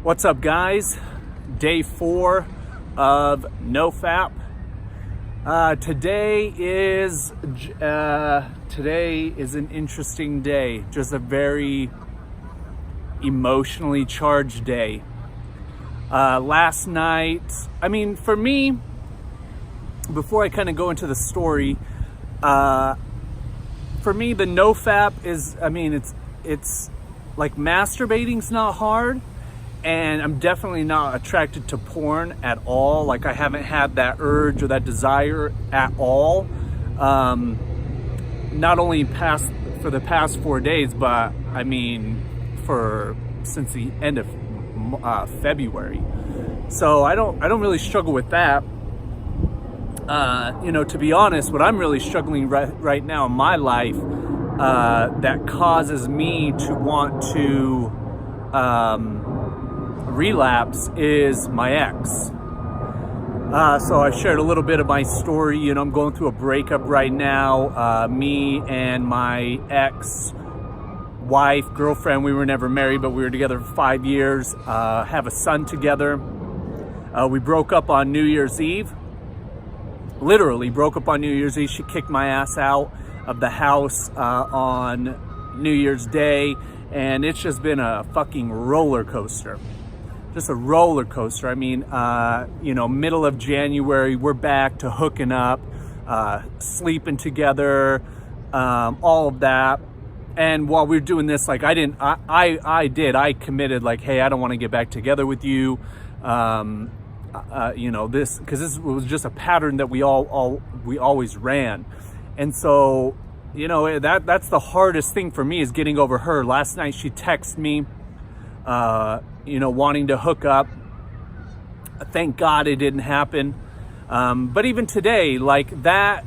What's up, guys? Day 4 of Nofap. Today is an interesting day. Just a very emotionally charged day. Last night, for me, before I kind of go into the story, for me, the Nofap is, it's like masturbating's not hard. And I'm definitely not attracted to porn at all. Like, I haven't had that urge or that desire at all. Not only for the past 4 days, but since the end of February. So I don't really struggle with that. To be honest, what I'm really struggling right now in my life that causes me to want to relapse is my ex. So I shared a little bit of my story. I'm going through a breakup right now. Me and my ex-wife, girlfriend, we were never married, but we were together for 5 years, have a son together. We broke up on New Year's Eve. Literally broke up on New Year's Eve. She kicked my ass out of the house on New Year's Day, and it's just been a fucking roller coaster. Just a roller coaster. Middle of January, we're back to hooking up, sleeping together, all of that. And while we were doing this, like, I committed, like, hey, I don't want to get back together with you. This was just a pattern that we always ran. And so, that's the hardest thing for me, is getting over her. Last night she texted me, wanting to hook up. Thank God it didn't happen. But even today, like, that,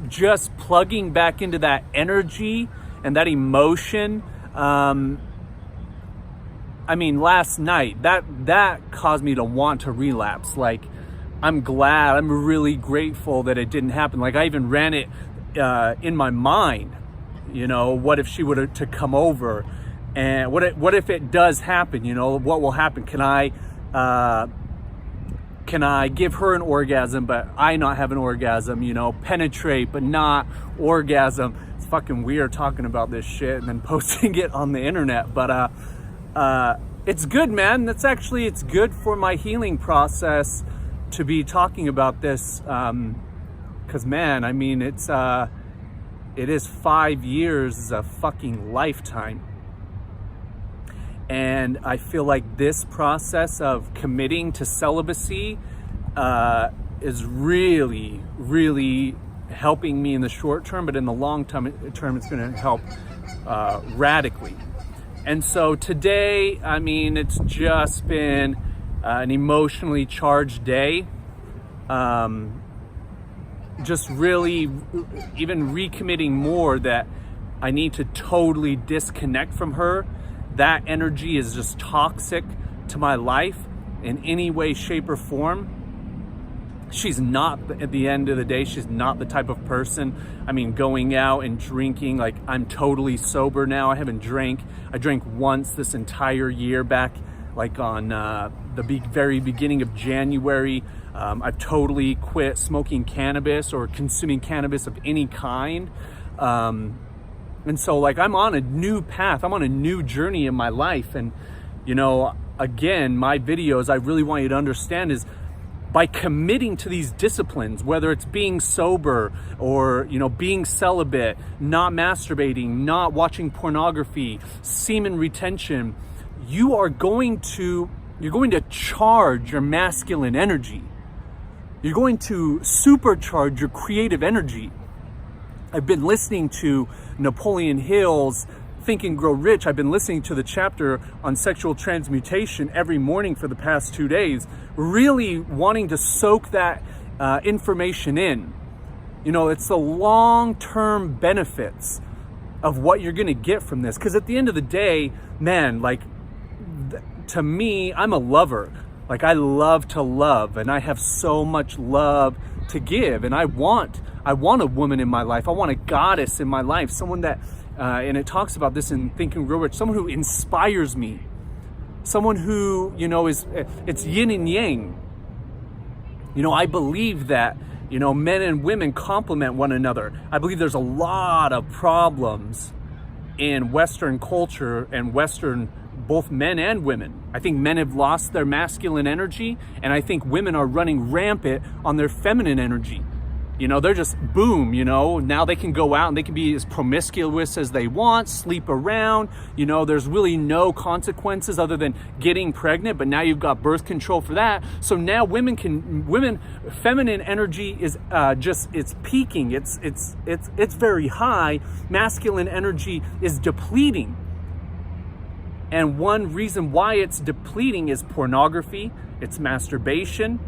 just plugging back into that energy and that emotion, last night, that caused me to want to relapse. Like, I'm really grateful that it didn't happen. Like, I even ran it in my mind, what if she were to come over? And what if it does happen? What will happen? Can I give her an orgasm, but I not have an orgasm? Penetrate, but not orgasm. It's fucking weird talking about this shit and then posting it on the internet. But it's good, man. It's good for my healing process to be talking about this. Because, man, it is 5 years, is a fucking lifetime. And I feel like this process of committing to celibacy is really, really helping me in the short term, but in the long term, it's going to help radically. And so today, it's just been an emotionally charged day. Just really even recommitting more that I need to totally disconnect from her. That energy is just toxic to my life in any way, shape, or form. She's not, at the end of the day, she's not the type of person, going out and drinking. Like, I'm totally sober now. I haven't drank. I drank once this entire year back, like on the very beginning of January. I've totally quit smoking cannabis or consuming cannabis of any kind. And so, like, I'm on a new path. I'm on a new journey in my life. And, again, my videos, I really want you to understand, is by committing to these disciplines, whether it's being sober or, being celibate, not masturbating, not watching pornography, semen retention, you're going to charge your masculine energy. You're going to supercharge your creative energy. I've been listening to Napoleon Hill's Think and Grow Rich. I've been listening to the chapter on sexual transmutation every morning for the past 2 days, really wanting to soak that information in. It's the long-term benefits of what you're going to get from this. Because at the end of the day, man, like, to me, I'm a lover. Like, I love to love, and I have so much love to give, and I want a woman in my life. I want a goddess in my life, someone that, and it talks about this in Think and Grow Rich, someone who inspires me, someone who, it's yin and yang. I believe that, men and women complement one another. I believe there's a lot of problems in Western culture and both men and women. I think men have lost their masculine energy, and I think women are running rampant on their feminine energy. They're just boom, now they can go out and they can be as promiscuous as they want, sleep around, there's really no consequences other than getting pregnant, but now you've got birth control for that. So now feminine energy is it's peaking, it's very high. Masculine energy is depleting. And one reason why it's depleting is pornography, it's masturbation,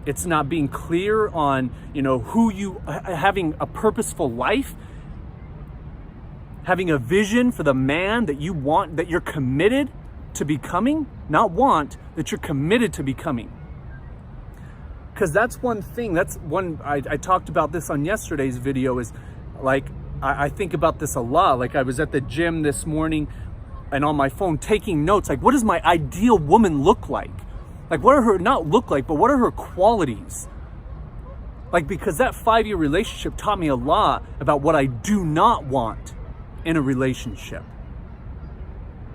it's not being clear on, having a purposeful life, having a vision for the man that you want, that you're committed to becoming, that you're committed to becoming. Because that's one thing, I talked about this on yesterday's video, is like, I think about this a lot. Like, I was at the gym this morning and on my phone taking notes, like, what does my ideal woman look like? Like, what are her, not look like, but what are her qualities? Like, because that 5-year relationship taught me a lot about what I do not want in a relationship.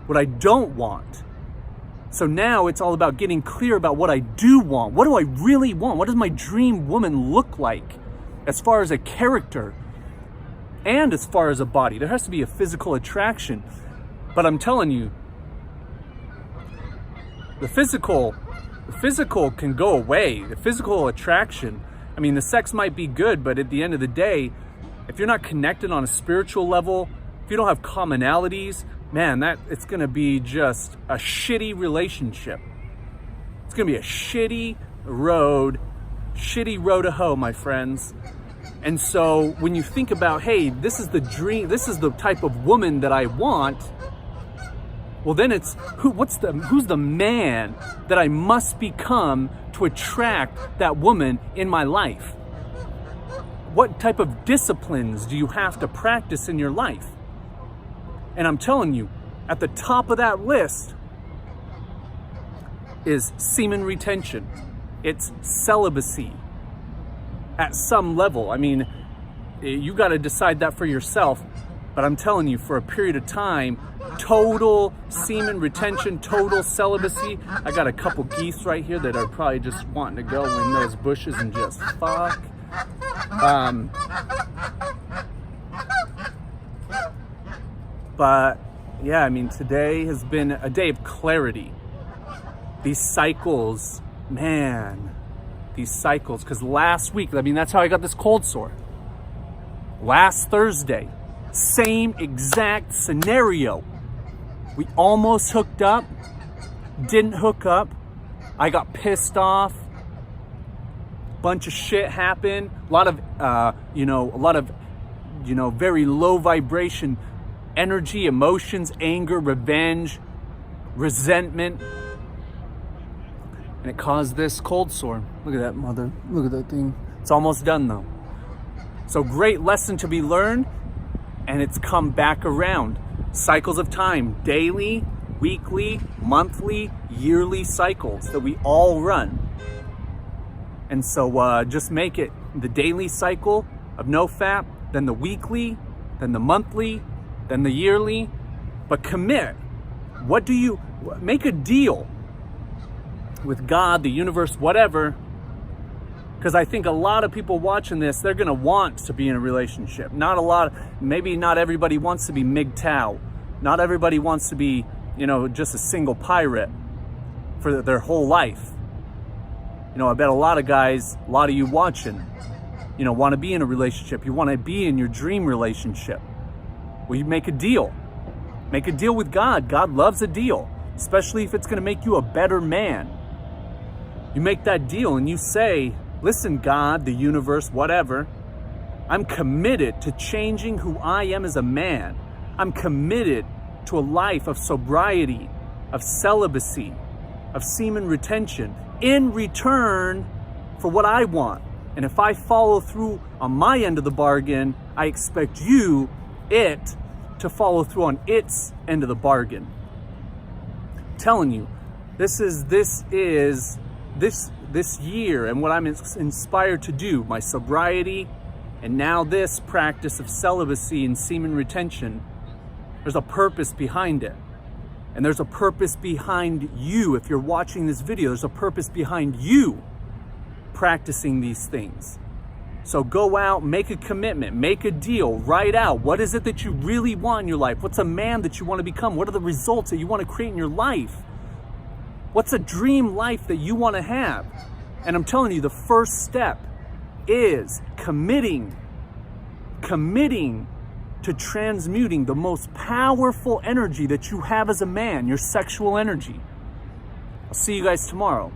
What I don't want. So now it's all about getting clear about what I do want. What do I really want? What does my dream woman look like as far as a character and as far as a body? There has to be a physical attraction. But I'm telling you, the physical can go away. The physical attraction, the sex might be good, but at the end of the day, if you're not connected on a spiritual level, if you don't have commonalities, man, it's going to be just a shitty relationship. It's going to be a shitty road to hoe, my friends. And so when you think about, hey, this is the dream, this is the type of woman that I want, well, then it's who's the man that I must become to attract that woman in my life? What type of disciplines do you have to practice in your life? And I'm telling you, at the top of that list is semen retention. It's celibacy at some level. You got to decide that for yourself. But I'm telling you, for a period of time, total semen retention, total celibacy. I got a couple geese right here that are probably just wanting to go in those bushes and just fuck. But yeah, today has been a day of clarity. These cycles, because last week, that's how I got this cold sore. Last Thursday, same exact scenario. We almost hooked up, didn't hook up. I got pissed off. Bunch of shit happened. A lot of very low vibration energy, emotions, anger, revenge, resentment. And it caused this cold sore. Look at that look at that thing. It's almost done though. So great lesson to be learned, and it's come back around. Cycles of time, daily, weekly, monthly, yearly cycles that we all run. And so just make it the daily cycle of Nofap, then the weekly, then the monthly, then the yearly. But commit. Make a deal with God, the universe, whatever. Because I think a lot of people watching this, they're going to want to be in a relationship. Maybe not everybody wants to be MGTOW. Not everybody wants to be, just a single pirate for their whole life. I bet a lot of guys, a lot of you watching, want to be in a relationship. You want to be in your dream relationship. Well, you make a deal. Make a deal with God. God loves a deal, especially if it's going to make you a better man. You make that deal and you say, listen, God, the universe, whatever, I'm committed to changing who I am as a man. I'm committed to a life of sobriety, of celibacy, of semen retention, in return for what I want. And if I follow through on my end of the bargain, I expect it to follow through on its end of the bargain. telling you, this year and what I'm inspired to do, my sobriety, and now this practice of celibacy and semen retention, there's a purpose behind it. And there's a purpose behind you. If you're watching this video, there's a purpose behind you practicing these things. So go out, make a commitment, make a deal, write out, what is it that you really want in your life? What's a man that you want to become? What are the results that you want to create in your life? What's a dream life that you want to have? And I'm telling you, the first step is committing to transmuting the most powerful energy that you have as a man, your sexual energy. I'll see you guys tomorrow.